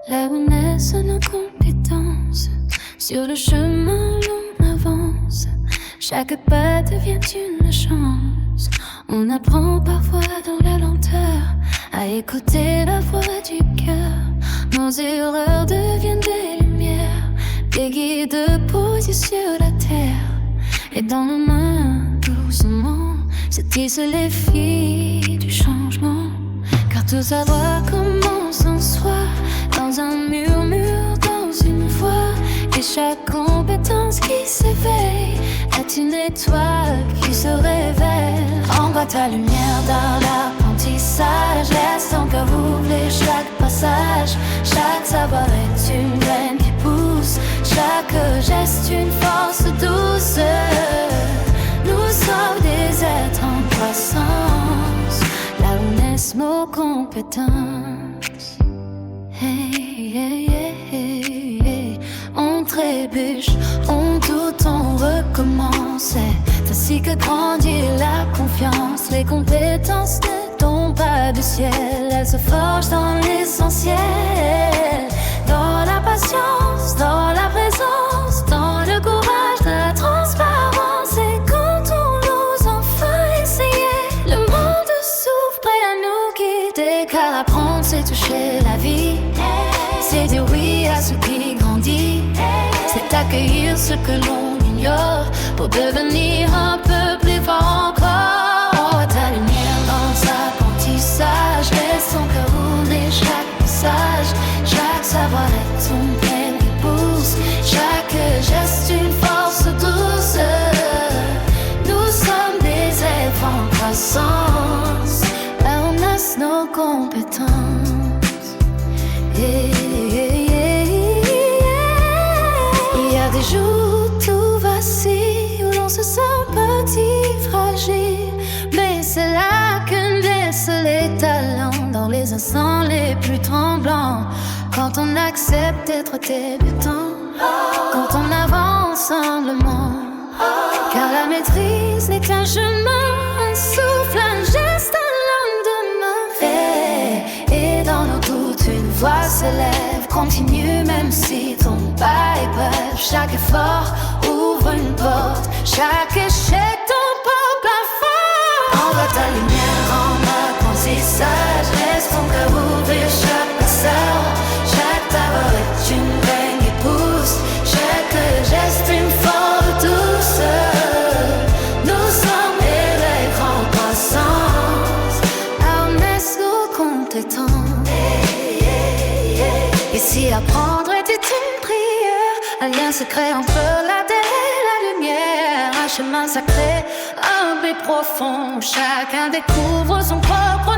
Là où naissent nos compétences, sur le chemin l'on avance. Chaque pas devient une chance. On apprend parfois dans la lenteur à écouter la voix du cœur. Nos erreurs deviennent des lumières, des guides posés sur la terre. Et dans nos mains, doucement, se tissent les fils du changement. Car tout savoir commence en soi, dans un murmure, dans une voix. Et chaque compétence qui s'éveille est une étoile qui se révèle. Envoie ta lumière dans l'apprentissage, laisse ton cœur ouvrir chaque passage. Chaque savoir est une graine qui pousse, chaque geste une force douce. Nous sommes des êtres en croissance, là où naissent nos compétences. Hey, hey, hey, hey. On trébuche, on doute, on recommence. C'est ainsi que grandit la confiance. Les compétences ne tombent pas du ciel, elles se forgent dans l'essentiel. Dans la patience, dans la présence, dans le courage, la transparence. Et quand on ose enfin essayer, le monde s'ouvre prêt à nous guider. Car apprendre c'est toucher la vie, c'est dire oui à ce qui grandit, c'est accueillir ce que l'on ignore pour devenir un peu plus fort encore. Envoie ta lumière dans l'apprentissage, laisse ton cœur ouvrir chaque passage. Chaque savoir est ton graine qui pousse, chaque geste une force douce. Nous sommes des êtres en croissance, là où naissent nos compétences. Il y a des jours où tout vacille, où l'on se sent petit, fragile. Mais c'est là que naissent les talents, dans les instants les plus tremblants. Quand on accepte d'être débutant, quand on avance humblement. Car la maîtrise n'est qu'un chemin, un souffle, un geste, un lendemain. Et dans nos doutes, une voix s'élève, continue même si ton pas est bref. Chaque effort ouvre une porte, chaque échec tombe au plafond. Envoie ta lumière en apprentissage, laisse ton cœur ouvrir chaque passage. Chaque parole est une graine qui pousse, chaque geste une force douce. Nous sommes des êtres en croissance, là où naissent nos compétences. Et si apprendre était une prière, un lien secret entre la terre et la lumière, un chemin sacré, humble et profond, chacun découvre son propre